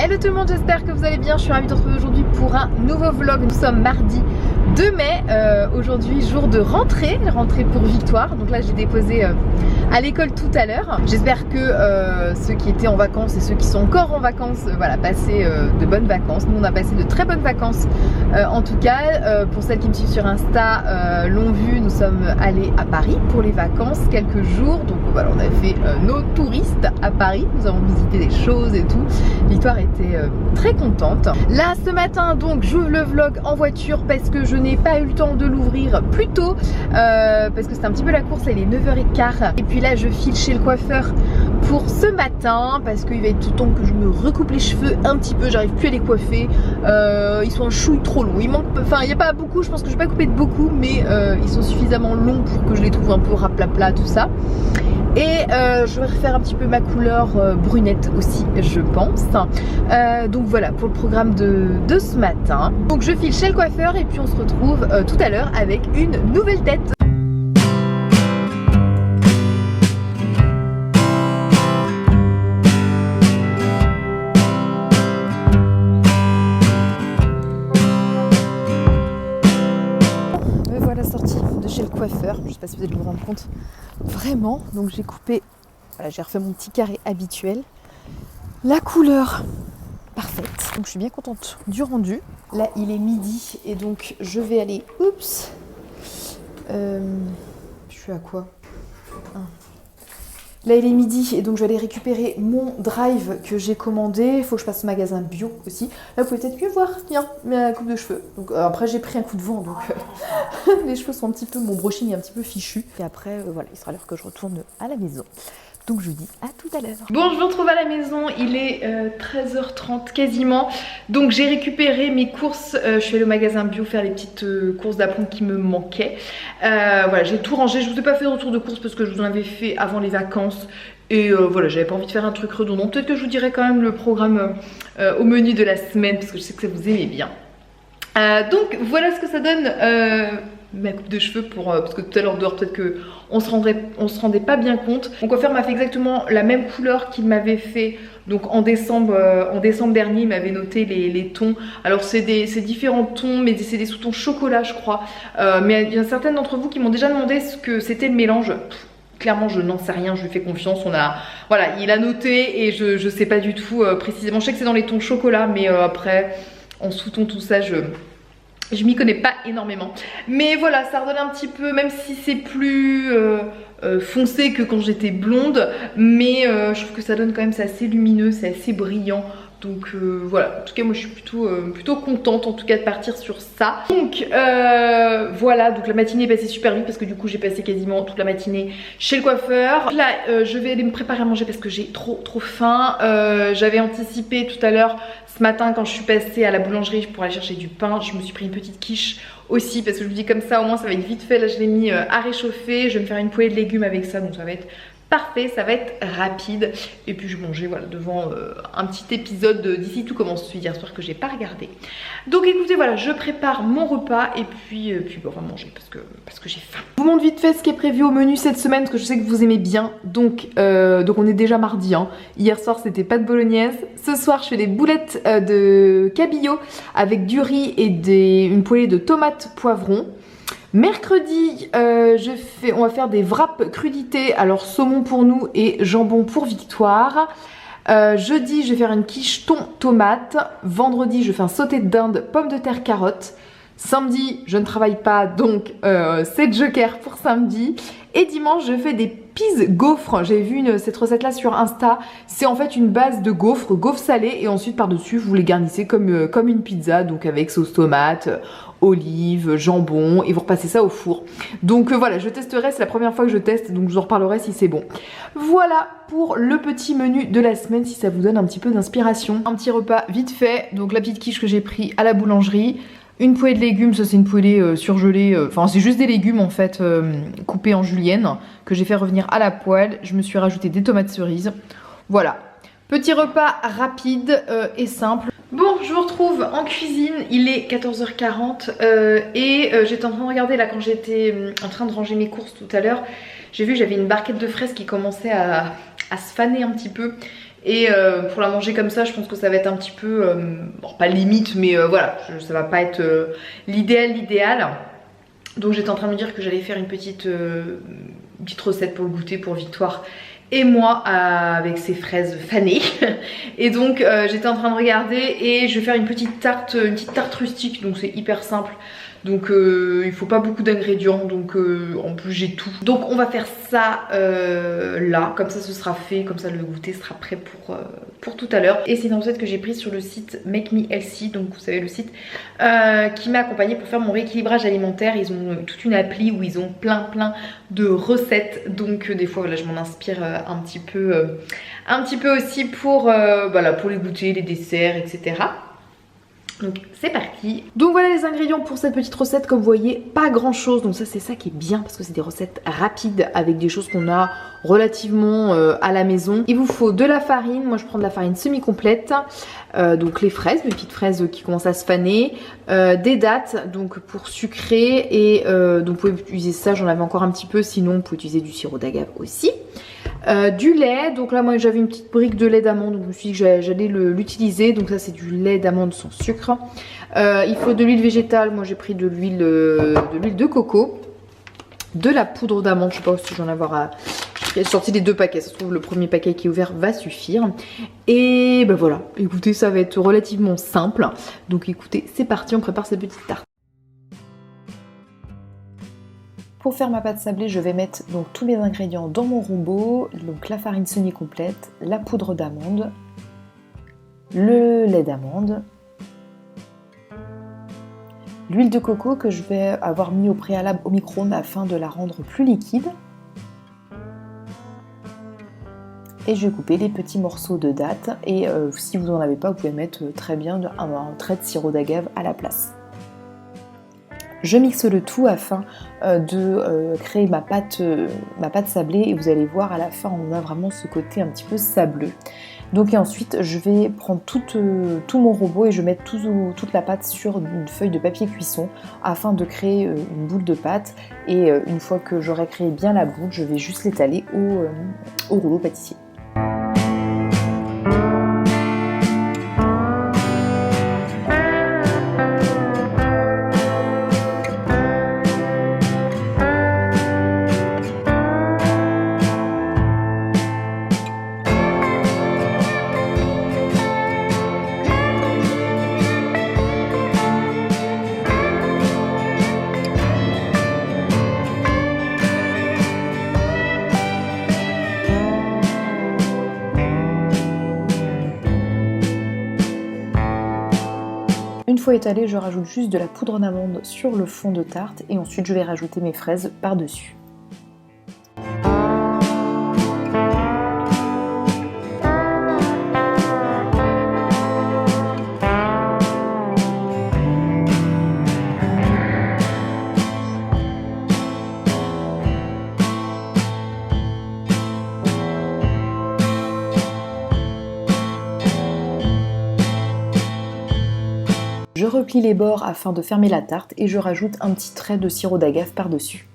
Hello tout le monde, j'espère que vous allez bien. Je suis ravie de vous retrouver aujourd'hui pour un nouveau vlog. Nous sommes mardi 2 mai, aujourd'hui jour de rentrée pour Victoire. Donc là j'ai déposé à l'école tout à l'heure. J'espère que ceux qui étaient en vacances et ceux qui sont encore en vacances, voilà, passaient de bonnes vacances. Nous on a passé de très bonnes vacances en tout cas. Pour celles qui me suivent sur Insta l'ont vu, nous sommes allés à Paris pour les vacances quelques jours. Donc voilà, on a fait nos touristes à Paris. Nous avons visité des choses et tout. Victoire était très contente. Là ce matin donc j'ouvre le vlog en voiture parce que je n'ai pas eu le temps de l'ouvrir plus tôt parce que c'était un petit peu la course, là, il est 9h15 et puis là je file chez le coiffeur pour ce matin parce qu'il va être tout temps que je me recoupe les cheveux un petit peu, j'arrive plus à les coiffer, ils sont un chouille trop longs, il manque, enfin il n'y a pas beaucoup, je pense que je vais pas couper de beaucoup mais ils sont suffisamment longs pour que je les trouve un peu raplapla tout ça. Et je vais refaire un petit peu ma couleur brunette aussi je pense. Donc voilà pour le programme de ce matin. Donc je file chez le coiffeur et puis on se retrouve tout à l'heure avec une nouvelle tête. Me voilà sortie de chez le coiffeur, je sais pas si vous allez vous rendre compte. Vraiment, donc j'ai coupé, voilà, j'ai refait mon petit carré habituel. La couleur parfaite, donc je suis bien contente du rendu. Là il est midi et donc je vais aller, oups, je suis à quoi? Là il est midi et donc je vais aller récupérer mon drive que j'ai commandé. Il faut que je passe au magasin bio aussi. Là vous pouvez peut-être mieux voir, tiens, ma coupe de cheveux. Donc après j'ai pris un coup de vent donc les cheveux sont un petit peu, mon brushing est un petit peu fichu. Et après voilà, il sera l'heure que je retourne à la maison. Donc je vous dis à tout à l'heure. Bon, je vous retrouve à la maison, il est 13h30 quasiment. Donc j'ai récupéré mes courses, je suis allée au magasin bio faire les petites courses d'appoint qui me manquaient. Voilà, j'ai tout rangé, je vous ai pas fait de retour de courses parce que je vous en avais fait avant les vacances. Et voilà, j'avais pas envie de faire un truc redondant. Peut-être que je vous dirai quand même le programme au menu de la semaine parce que je sais que ça vous aimez bien. Donc voilà ce que ça donne ma coupe de cheveux pour parce que tout à l'heure dehors peut-être que on se rendait pas bien compte. Mon coiffeur m'a fait exactement la même couleur qu'il m'avait fait donc en décembre dernier. Il m'avait noté les tons. Alors c'est différents tons mais c'est des sous-tons chocolat je crois. Mais il y a certaines d'entre vous qui m'ont déjà demandé ce que c'était le mélange. Clairement je n'en sais rien, je lui fais confiance, voilà, il a noté et je sais pas du tout précisément. Je sais que c'est dans les tons chocolat mais après en sous-ton tout ça je m'y connais pas énormément. Mais voilà, ça redonne un petit peu, même si c'est plus foncé que quand j'étais blonde. Mais je trouve que ça donne quand même, c'est assez lumineux, c'est assez brillant. Donc voilà, en tout cas moi je suis plutôt contente en tout cas de partir sur ça. Donc voilà, donc la matinée est passée super vite parce que du coup j'ai passé quasiment toute la matinée chez le coiffeur. Là je vais aller me préparer à manger parce que j'ai trop faim. J'avais anticipé tout à l'heure ce matin quand je suis passée à la boulangerie pour aller chercher du pain. Je me suis pris une petite quiche aussi parce que je me dis comme ça au moins ça va être vite fait. Là je l'ai mis à réchauffer, je vais me faire une poêlée de légumes avec ça donc ça va être parfait, ça va être rapide. Et puis je mangeais voilà devant un petit épisode d'ici tout commence hier soir que j'ai pas regardé. Donc écoutez voilà, je prépare mon repas et puis bon, on va manger parce que j'ai faim. Je vous montre vite fait ce qui est prévu au menu cette semaine parce que je sais que vous aimez bien. Donc on est déjà mardi hein. Hier soir c'était pâte bolognaise. Ce soir je fais des boulettes de cabillaud avec du riz et une poêlée de tomates poivrons. Mercredi, on va faire des wraps crudités, alors saumon pour nous et jambon pour Victoire. Jeudi, je vais faire une quiche thon tomate. Vendredi, je fais un sauté de dinde, pommes de terre, carottes. Samedi, je ne travaille pas, donc c'est Joker pour samedi. Et dimanche, je fais des pizzas gaufres. J'ai vu cette recette là sur Insta. C'est en fait une base de gaufres salées et ensuite par-dessus, vous les garnissez comme une pizza, donc avec sauce tomate, olives, jambon et vous repassez ça au four. Donc voilà, je testerai, c'est la première fois que je teste donc je vous en reparlerai si c'est bon. Voilà pour le petit menu de la semaine si ça vous donne un petit peu d'inspiration. Un petit repas vite fait, donc la petite quiche que j'ai pris à la boulangerie. Une poêlée de légumes, ça c'est une poêlée surgelée, enfin c'est juste des légumes en fait coupés en julienne que j'ai fait revenir à la poêle. Je me suis rajouté des tomates cerises. Voilà, petit repas rapide et simple. Bon, je vous retrouve en cuisine, il est 14h40 et j'étais en train de regarder là quand j'étais en train de ranger mes courses tout à l'heure. J'ai vu que j'avais une barquette de fraises qui commençait à se faner un petit peu Et pour la manger comme ça, je pense que ça va être un petit peu, bon pas limite, mais voilà, ça va pas être l'idéal. Donc j'étais en train de me dire que j'allais faire une petite recette pour le goûter pour Victoire et moi avec ses fraises fanées. Et donc j'étais en train de regarder et je vais faire une petite tarte rustique, donc c'est hyper simple. Donc il faut pas beaucoup d'ingrédients, donc en plus j'ai tout. Donc on va faire ça là, comme ça ce sera fait, comme ça le goûter sera prêt pour tout à l'heure. Et c'est une recette que j'ai prise sur le site Make Me Healthy, donc vous savez le site qui m'a accompagnée pour faire mon rééquilibrage alimentaire. Ils ont toute une appli où ils ont plein de recettes, donc des fois là je m'en inspire un petit peu aussi pour les goûters, les desserts, etc. Donc c'est parti. Donc voilà les ingrédients pour cette petite recette. Comme vous voyez, pas grand chose. Donc ça c'est ça qui est bien, parce que c'est des recettes rapides avec des choses qu'on a relativement à la maison. Il vous faut de la farine. Moi je prends de la farine semi-complète. Donc les fraises, les petites fraises qui commencent à se faner. Des dattes donc pour sucrer. Et donc vous pouvez utiliser ça, j'en avais encore un petit peu. Sinon vous pouvez utiliser du sirop d'agave aussi. Du lait, donc là moi j'avais une petite brique de lait d'amande, donc je me suis dit que j'allais l'utiliser. Donc ça c'est du lait d'amande sans sucre. Il faut de l'huile végétale, moi j'ai pris de l'huile de coco. De la poudre d'amande, je sais pas si j'en ai avoir j'ai sorti les 2 paquets, ça se trouve le premier paquet qui est ouvert va suffire. Et ben voilà, écoutez ça va être relativement simple. Donc écoutez c'est parti, on prépare cette petite tarte. Pour faire ma pâte sablée, je vais mettre donc tous les ingrédients dans mon robot, donc la farine semi-complète, la poudre d'amande, le lait d'amande, l'huile de coco que je vais avoir mis au préalable au micro-ondes afin de la rendre plus liquide. Et je vais couper les petits morceaux de dattes et si vous n'en avez pas, vous pouvez mettre très bien un trait de sirop d'agave à la place. Je mixe le tout afin de créer ma pâte sablée et vous allez voir à la fin on a vraiment ce côté un petit peu sableux. Donc et ensuite je vais prendre tout mon robot et je vais mettre toute la pâte sur une feuille de papier cuisson afin de créer une boule de pâte et une fois que j'aurai créé bien la boule, je vais juste l'étaler au rouleau pâtissier. Une fois étalé, je rajoute juste de la poudre d'amande sur le fond de tarte et ensuite je vais rajouter mes fraises par-dessus. Je replie les bords afin de fermer la tarte et je rajoute un petit trait de sirop d'agave par-dessus.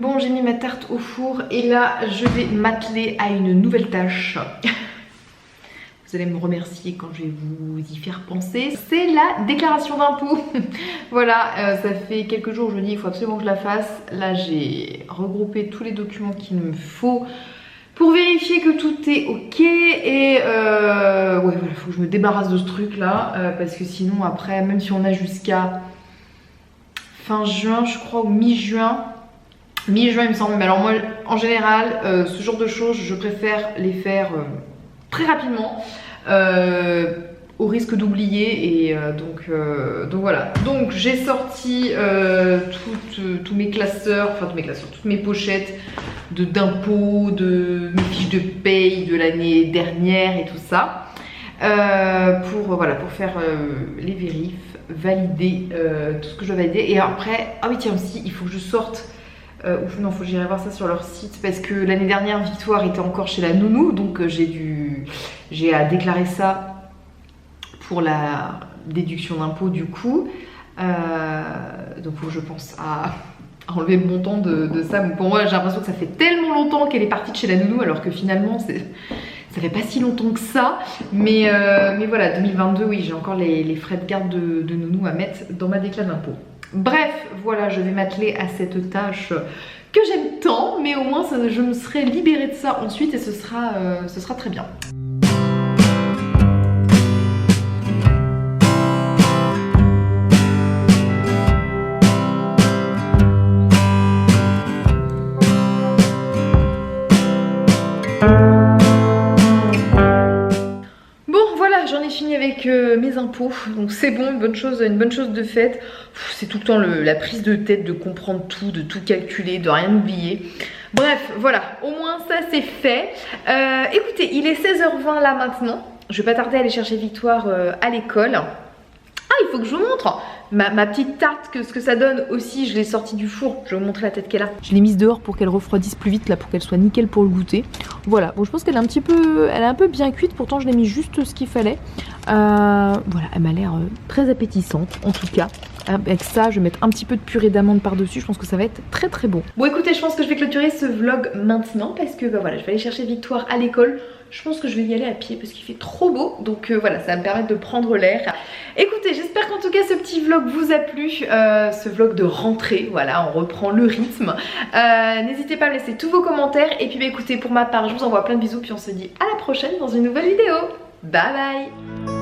Bon, j'ai mis ma tarte au four et là je vais m'atteler à une nouvelle tâche. Vous allez me remercier quand je vais vous y faire penser. C'est la déclaration d'impôt. Voilà, ça fait quelques jours que je me dis il faut absolument que je la fasse. Là j'ai regroupé tous les documents qu'il me faut pour vérifier que tout est ok. Et ouais voilà, il faut que je me débarrasse de ce truc là. Parce que sinon après, même si on a jusqu'à fin juin je crois, ou mi-juin. Mi-juin il me semble. Mais alors moi en général, ce genre de choses je préfère les faire très rapidement. Au risque d'oublier et donc voilà. Donc j'ai sorti tous mes classeurs, enfin tous mes classeurs, toutes mes pochettes d'impôts, de mes fiches de paye de l'année dernière et tout ça pour faire les vérifs, valider tout ce que je dois valider. Et après, ah oui tiens aussi, il faut que je sorte Non, faut que j'irai voir ça sur leur site parce que l'année dernière Victoire était encore chez la nounou, donc j'ai à déclarer ça pour la déduction d'impôt du coup. Donc faut que je pense à enlever le montant de ça. Pour moi, j'ai l'impression que ça fait tellement longtemps qu'elle est partie de chez la nounou alors que finalement ça fait pas si longtemps que ça. Mais voilà, 2022, oui, j'ai encore les frais de garde de nounou à mettre dans ma déclaration d'impôt. Bref, voilà, je vais m'atteler à cette tâche que j'aime tant, mais au moins je me serai libérée de ça ensuite et ce sera très bien. J'en ai fini avec mes impôts, donc c'est bon, une bonne chose de faite. C'est tout le temps la prise de tête de comprendre tout, de tout calculer, de rien oublier. Bref, voilà, au moins ça c'est fait. Écoutez, il est 16h20 là maintenant. Je vais pas tarder à aller chercher Victoire à l'école. Ah, il faut que je vous montre ma petite tarte, ce que ça donne aussi. Je l'ai sortie du four, je vais vous montrer la tête qu'elle a. Je l'ai mise dehors pour qu'elle refroidisse plus vite, là, pour qu'elle soit nickel pour le goûter. Voilà, bon, je pense qu'elle est un peu bien cuite, pourtant je l'ai mis juste ce qu'il fallait. Voilà, elle m'a l'air très appétissante, en tout cas. Avec ça, je vais mettre un petit peu de purée d'amande par-dessus, je pense que ça va être très très bon. Bon, écoutez, je pense que je vais clôturer ce vlog maintenant parce que voilà, je vais aller chercher Victoire à l'école. Je pense que je vais y aller à pied parce qu'il fait trop beau, donc voilà, ça va me permettre de prendre l'air. Écoutez, j'espère qu'en tout cas ce petit vlog vous a plu, ce vlog de rentrée, voilà, on reprend le rythme. N'hésitez pas à me laisser tous vos commentaires et puis bah, écoutez, pour ma part, je vous envoie plein de bisous puis on se dit à la prochaine dans une nouvelle vidéo. Bye bye.